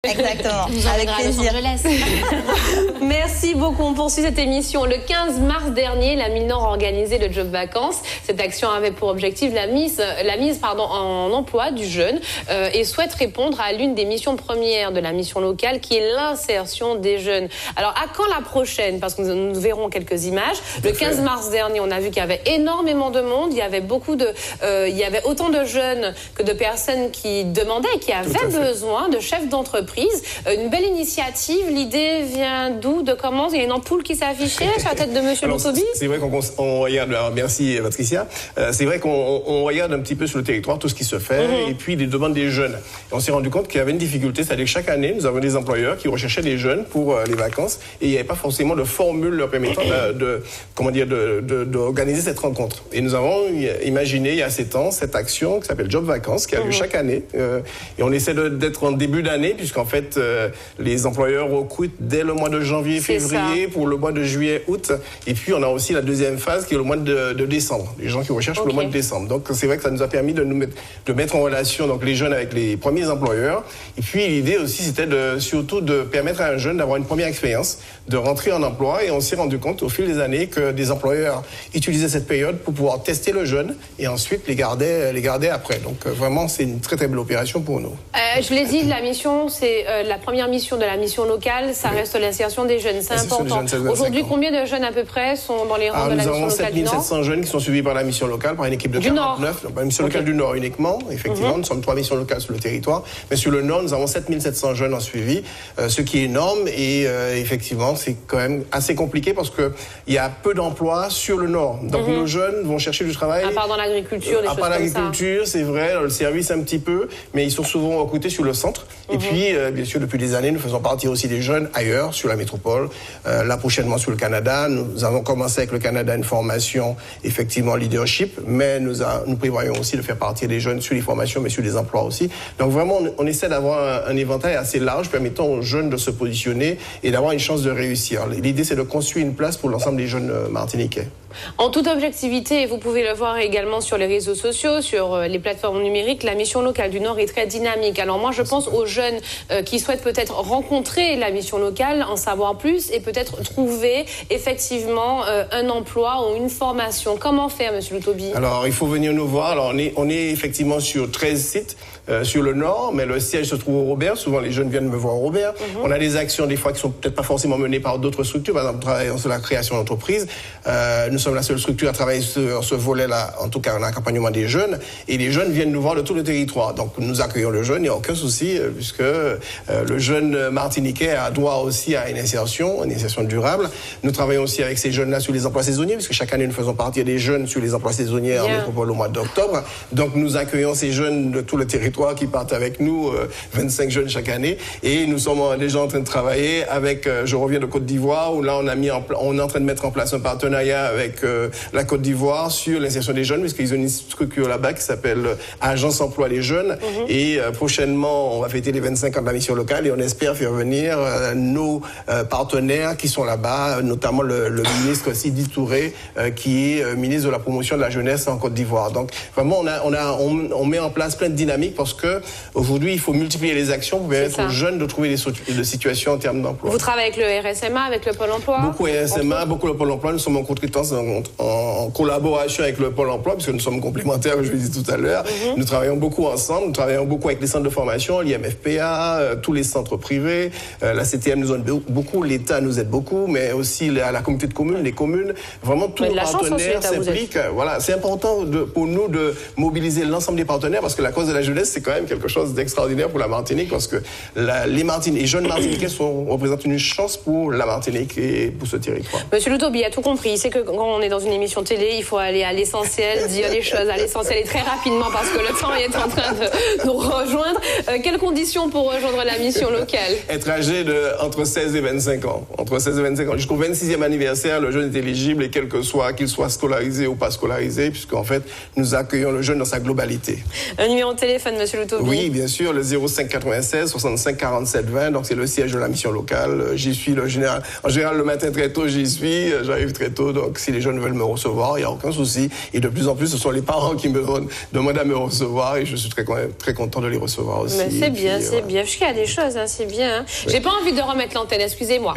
Exactement, avec plaisir. Merci beaucoup. On poursuit cette émission. Le 15 mars dernier, la Mine-Nord a organisé le Job Vacances. Cette action avait pour objectif la mise en emploi du jeune et souhaite répondre à l'une des missions premières de la mission locale, qui est l'insertion des jeunes. Alors, à quand la prochaine? Parce que nous verrons quelques images. Le 15 mars dernier, on a vu qu'il y avait énormément de monde. Il y avait il y avait autant de jeunes que de personnes qui demandaient, qui avaient besoin de chefs d'entreprise. Une belle initiative. L'idée vient d'où, de comment? Il y a une ampoule qui s'est affichée sur la tête de Monsieur Loutobi. C'est vrai qu'on regarde. Alors merci Patricia. C'est vrai qu'on regarde un petit peu sur le territoire tout ce qui se fait et puis les demandes des jeunes. Et on s'est rendu compte qu'il y avait une difficulté, c'est-à-dire que chaque année nous avons des employeurs qui recherchaient des jeunes pour les vacances et il n'y avait pas forcément de formule leur permettant d'organiser cette rencontre. Et nous avons imaginé il y a 7 ans cette action qui s'appelle Job Vacances qui a lieu chaque année et on essaie d'être en début d'année puisqu'en fait les employeurs recrutent dès le mois de janvier, février pour le mois de juillet, août et puis on a aussi la deuxième phase qui est le mois de décembre, les gens qui recherchent pour le mois de décembre. Donc c'est vrai que ça nous a permis de mettre en relation donc les jeunes avec les premiers employeurs et puis l'idée aussi c'était surtout de permettre à un jeune d'avoir une première expérience, de rentrer en emploi et on s'est rendu compte au fil des années que des employeurs utilisaient cette période pour pouvoir tester le jeune et ensuite les garder après. Donc vraiment c'est une très très belle opération pour nous. Je l'ai dit, la mission, c'est la première mission de la mission locale, ça reste l'insertion des jeunes, c'est important. Aujourd'hui, combien de jeunes à peu près sont dans les rangs de la mission locale du Nord? Nous avons 7700 jeunes qui sont suivis par la mission locale, par une équipe de 49, donc la mission locale du Nord uniquement, effectivement, nous sommes 3 missions locales sur le territoire, mais sur le Nord, nous avons 7700 jeunes en suivi, ce qui est énorme et effectivement, c'est quand même assez compliqué parce qu'il y a peu d'emplois sur le Nord. Donc nos jeunes vont chercher du travail. À part dans l'agriculture, des choses comme ça. À part l'agriculture, c'est vrai, dans le service un petit peu, mais ils sont souvent recrutés sur le centre. Et puis, bien sûr, depuis des années, nous faisons partir aussi des jeunes ailleurs, sur la métropole. Là, prochainement, sur le Canada. Nous avons commencé avec le Canada une formation, effectivement, leadership, mais nous prévoyons aussi de faire partir des jeunes sur les formations, mais sur les emplois aussi. Donc, vraiment, on essaie d'avoir un éventail assez large, permettant aux jeunes de se positionner et d'avoir une chance de réussir. L'idée, c'est de construire une place pour l'ensemble des jeunes martiniquais. En toute objectivité, vous pouvez le voir également sur les réseaux sociaux, sur les plateformes numériques, la mission locale du Nord est très dynamique. Alors moi, je pense aux jeunes qui souhaitent peut-être rencontrer la mission locale, en savoir plus et peut-être trouver effectivement un emploi ou une formation. Comment faire, Monsieur Loutobi? Alors, il faut venir nous voir. Alors, on est effectivement sur 13 sites sur le Nord, mais le siège se trouve au Robert. Souvent, les jeunes viennent me voir au Robert. On a des actions, des fois, qui sont peut-être pas forcément menées par d'autres structures. Par exemple, nous travaillons sur la création d'entreprises. Nous sommes la seule structure à travailler sur ce volet-là, en tout cas en accompagnement des jeunes. Et les jeunes viennent nous voir de tout le territoire. Donc, nous accueillons le jeune, il n'y a aucun souci, puisque le jeune martiniquais a droit aussi à une insertion durable. Nous travaillons aussi avec ces jeunes-là sur les emplois saisonniers, puisque chaque année, nous faisons partir des jeunes sur les emplois saisonniers en métropole au mois d'octobre. Donc, nous accueillons ces jeunes de tout le territoire qui partent avec nous, 25 jeunes chaque année. Et nous sommes déjà en train de travailler avec, je reviens de Côte d'Ivoire, où là, on est en train de mettre en place un partenariat avec la Côte d'Ivoire sur l'insertion des jeunes, puisqu'ils ont une structure là-bas qui s'appelle Agence Emploi des Jeunes. Et prochainement, on va fêter les 25 ans de la mission locale et on espère faire venir nos partenaires qui sont là-bas, notamment le ministre Sidi Touré, qui est ministre de la promotion de la jeunesse en Côte d'Ivoire. Donc vraiment, on met en place plein de dynamiques parce que aujourd'hui, il faut multiplier les actions pour permettre aux jeunes de trouver des situations en termes d'emploi. Vous travaillez avec le RSMA, avec le Pôle emploi? Beaucoup RSMA, beaucoup le Pôle emploi. Nous sommes en co-traitance, en collaboration avec le Pôle emploi, puisque nous sommes complémentaires, comme je l'ai dit tout à l'heure. Nous travaillons beaucoup ensemble. Nous travaillons beaucoup avec les centres de formation, l'IMFPA, tous les centres privés. La CTM nous aide beaucoup, l'État nous aide beaucoup, mais aussi la communauté de communes, les communes. Vraiment, tous nos partenaires s'impliquent. Voilà, c'est important pour nous de mobiliser l'ensemble des partenaires parce que la cause de la jeunesse, c'est quand même quelque chose d'extraordinaire pour la Martinique parce que les jeunes Martiniquais représentent une chance pour la Martinique et pour ce territoire. Monsieur Loutobi a tout compris. C'est que quand on est dans une émission télé, il faut aller à l'essentiel, dire les choses à l'essentiel et très rapidement parce que le temps est en train de nous rejoindre. Quelles conditions pour rejoindre la mission locale? Être âgé entre 16 et 25 ans. Entre 16 et 25 ans. Jusqu'au 26e anniversaire, le jeune est éligible et quel que soit, qu'il soit scolarisé ou pas scolarisé, puisqu'en fait, nous accueillons le jeune dans sa globalité. Un numéro de téléphone monsieur Loutobi? Oui, bien sûr, le 05 96 65 47 20, donc c'est le siège de la mission locale. J'y suis en général, le matin très tôt, j'y suis, j'arrive très tôt, donc si les jeunes veulent me recevoir, il n'y a aucun souci. Et de plus en plus, ce sont les parents qui me demandent à me recevoir et je suis très content de les recevoir aussi. C'est bien, c'est bien. Parce qu'il y a des choses, hein, c'est bien. Hein. Oui. J'ai pas envie de remettre l'antenne, excusez-moi.